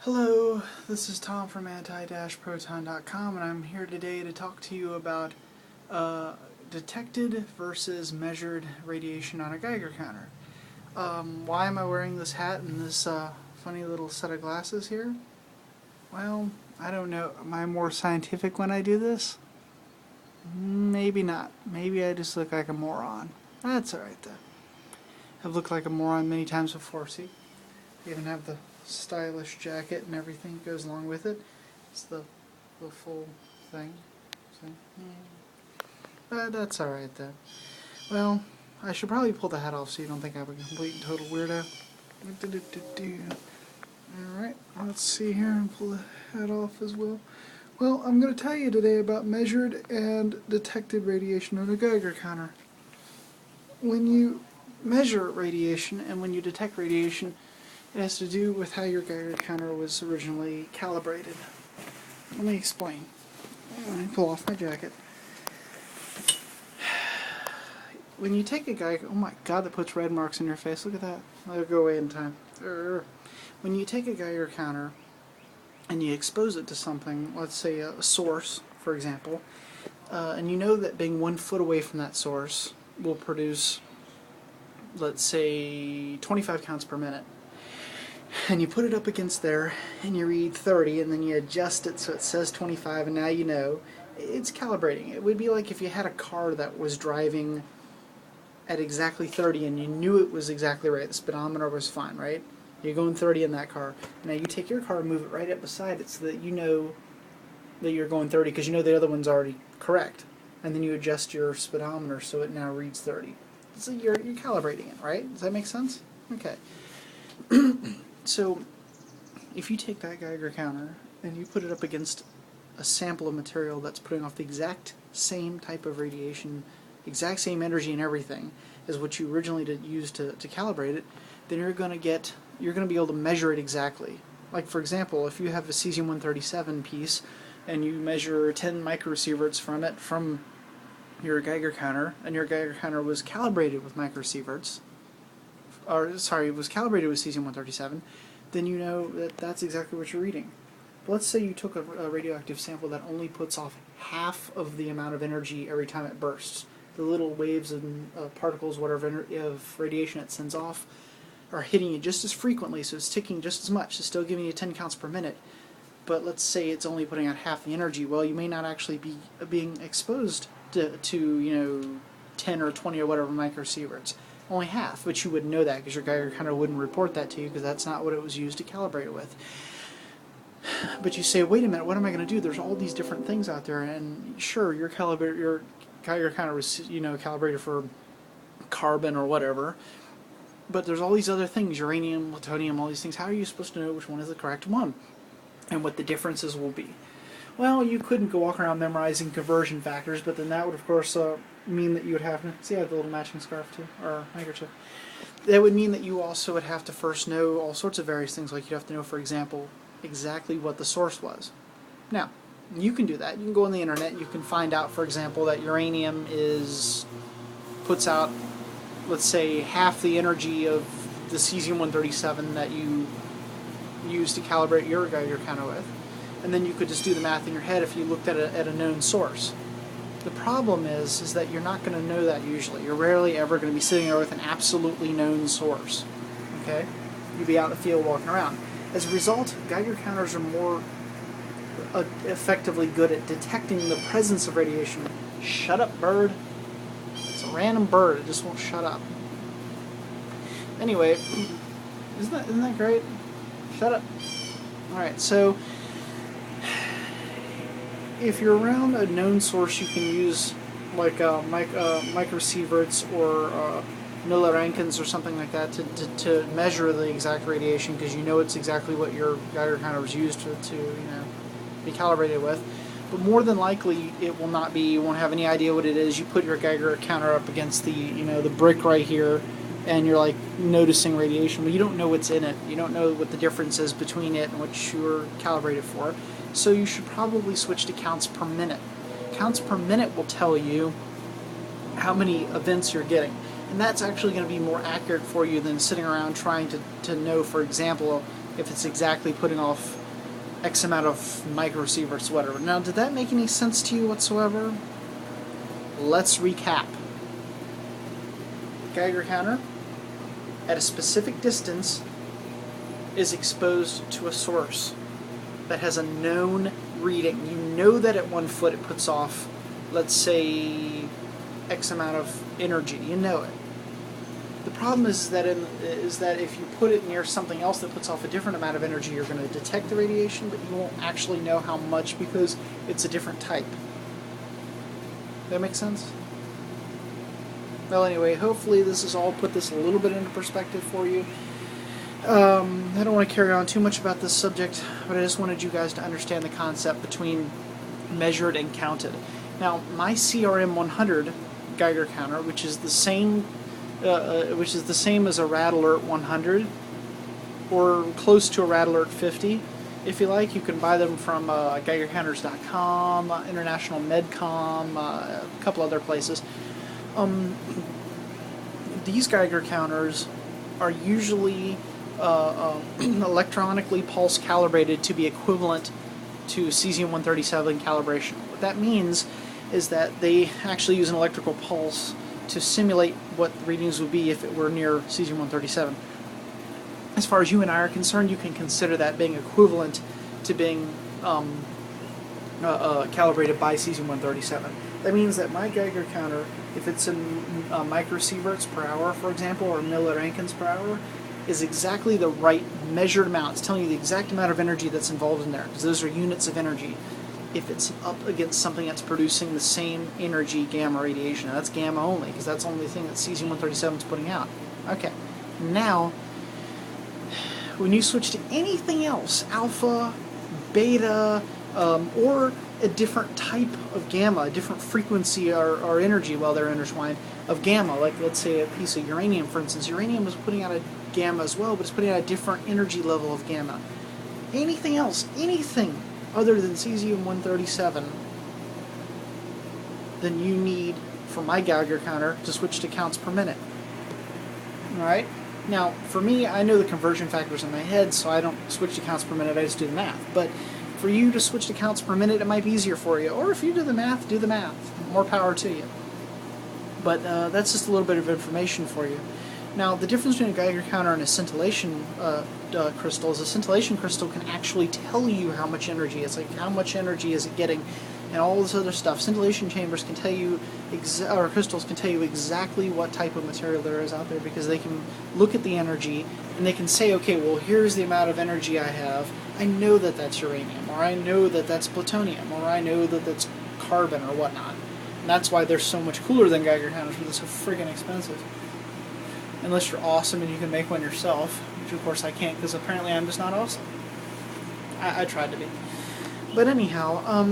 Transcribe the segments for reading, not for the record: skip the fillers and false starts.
Hello, this is Tom from anti-proton.com, and I'm here today to talk to you about detected versus measured radiation on a Geiger counter. Why am I wearing this hat and this funny little set of glasses here? Well, I don't know. Am I more scientific when I do this? Maybe not. Maybe I just look like a moron. That's alright though. I've looked like a moron many times before, see? I even have the stylish jacket and everything goes along with it. It's the full thing. So, that's alright though. Well, I should probably pull the hat off so you don't think I'm a complete and total weirdo. Alright, let's see here and pull the hat off as well. Well, I'm going to tell you today about measured and detected radiation on a Geiger counter. When you measure radiation and when you detect radiation, it has to do with how your Geiger counter was originally calibrated. Let me explain. Let me pull off my jacket. When you take a Geiger... Oh my god, that puts red marks in your face. Look at that. I'll go away in time. When you take a Geiger counter and you expose it to something, let's say a source, for example, and you know that being 1 foot away from that source will produce, let's say, 25 counts per minute. And you put it up against there, and you read 30, and then you adjust it so it says 25, and now you know. It's calibrating. It would be like if you had a car that was driving at exactly 30, and you knew it was exactly right. The speedometer was fine, right? You're going 30 in that car. Now you take your car and move it right up beside it so that you know that you're going 30, because you know the other one's already correct. And then you adjust your speedometer so it now reads 30. So you're calibrating it, right? Does that make sense? Okay. So, if you take that Geiger counter and you put it up against a sample of material that's putting off the exact same type of radiation, exact same energy and everything as what you originally used to calibrate it, then you're going to be able to measure it exactly. Like, for example, if you have a cesium-137 piece and you measure 10 microsieverts from it from your Geiger counter, and your Geiger counter was calibrated with microsieverts, was calibrated with cesium-137, then you know that that's exactly what you're reading. But let's say you took a radioactive sample that only puts off half of the amount of energy every time it bursts. The little waves and particles, whatever of radiation it sends off, are hitting you just as frequently, so it's ticking just as much. It's still giving you 10 counts per minute. But let's say it's only putting out half the energy. Well, you may not actually be being exposed to 10 or 20 or whatever microsieverts. Only half, but you wouldn't know that because your Geiger counter wouldn't report that to you because that's not what it was used to calibrate it with. But you say, wait a minute, what am I going to do? There's all these different things out there, and sure, your Geiger counter was calibrated for carbon or whatever, but there's all these other things, uranium, plutonium, all these things. How are you supposed to know which one is the correct one and what the differences will be? Well, you couldn't go walk around memorizing conversion factors, but then that would, of course, mean that you would have to... See, I have the little matching scarf, too, or handkerchief. That would mean that you also would have to first know all sorts of various things, like you'd have to know, for example, exactly what the source was. Now, you can do that. You can go on the internet and you can find out, for example, that uranium puts out, let's say, half the energy of the cesium-137 that you use to calibrate your Geiger counter with. And then you could just do the math in your head if you looked at a known source. The problem is that you're not going to know that usually. You're rarely ever going to be sitting there with an absolutely known source. Okay? You'd be out in the field walking around. As a result, Geiger counters are more effectively good at detecting the presence of radiation. Shut up, bird. It's a random bird. It just won't shut up. Anyway, isn't that great? Shut up. Alright, so if you're around a known source, you can use like microsieverts or milli-Rankins or something like that to measure the exact radiation, because you know it's exactly what your Geiger counter was used to be calibrated with. But more than likely, it will not be. You won't have any idea what it is. You put your Geiger counter up against the brick right here, and you're like noticing radiation, but you don't know what's in it. You don't know what the difference is between it and what you're calibrated for. So you should probably switch to counts per minute. Counts per minute will tell you how many events you're getting. And that's actually going to be more accurate for you than sitting around trying to know, for example, if it's exactly putting off X amount of microsieverts, whatever. Now, did that make any sense to you whatsoever? Let's recap. Geiger counter at a specific distance is exposed to a source that has a known reading. You know that at 1 foot it puts off, let's say, X amount of energy. You know it. The problem is that if you put it near something else that puts off a different amount of energy, you're going to detect the radiation, but you won't actually know how much because it's a different type. That make sense? Well, anyway, hopefully this has all put this a little bit into perspective for you. I don't want to carry on too much about this subject, but I just wanted you guys to understand the concept between measured and counted. Now, my CRM 100 Geiger counter, which is the same as a Rad Alert 100, or close to a Rad Alert 50, if you like. You can buy them from GeigerCounters.com, International Medcom, a couple other places. These Geiger counters are usually electronically pulse calibrated to be equivalent to cesium-137 calibration. What that means is that they actually use an electrical pulse to simulate what the readings would be if it were near cesium-137. As far as you and I are concerned, you can consider that being equivalent to being calibrated by cesium-137. That means that my Geiger counter, if it's in microsieverts per hour, for example, or millirankins per hour, is exactly the right measured amount. It's telling you the exact amount of energy that's involved in there, because those are units of energy. If it's up against something that's producing the same energy gamma radiation, now that's gamma only, because that's the only thing that cesium-137 is putting out. Okay, now, when you switch to anything else, alpha, beta, or a different type of gamma, a different frequency or energy while they're intertwined of gamma, like let's say a piece of uranium, for instance. Uranium is putting out a gamma as well, but it's putting out a different energy level of gamma. Anything else, anything other than cesium-137, then you need, for my Geiger counter, to switch to counts per minute. Alright? Now, for me, I know the conversion factors in my head, so I don't switch to counts per minute, I just do the math. But for you to switch to counts per minute, it might be easier for you. Or if you do the math, do the math. More power to you. But that's just a little bit of information for you. Now, the difference between a Geiger counter and a scintillation crystal is a scintillation crystal can actually tell you how much energy it's like, how much energy is it getting, and all this other stuff. Scintillation chambers can tell you, or crystals can tell you exactly what type of material there is out there, because they can look at the energy and they can say, okay, well, here's the amount of energy I have. I know that that's uranium, or I know that that's plutonium, or I know that that's carbon, or whatnot. And that's why they're so much cooler than Geiger counters, but they're so friggin' expensive. Unless you're awesome and you can make one yourself, which of course I can't, because apparently I'm just not awesome. I tried to be. But anyhow,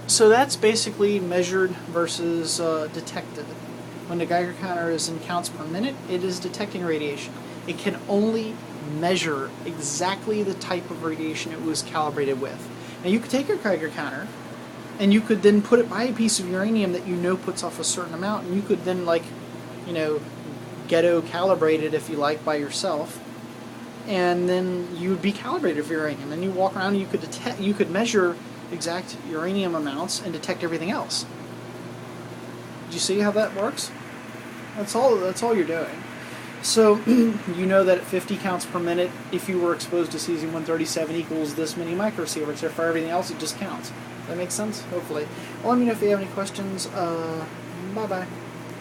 so that's basically measured versus detected. When the Geiger counter is in counts per minute, it is detecting radiation. It can only measure exactly the type of radiation it was calibrated with. Now you could take your Geiger counter, and you could then put it by a piece of uranium that you know puts off a certain amount, and you could then, like, you know, ghetto calibrate it, if you like, by yourself, and then you would be calibrated for uranium. And you walk around and you could detect, you could measure exact uranium amounts and detect everything else. Do you see how that works? That's all you're doing. So you know that at 50 counts per minute, if you were exposed to cesium-137 equals this many microsieverts. So for everything else, it just counts. That makes sense? Hopefully. Well, let me know if you have any questions. Bye-bye.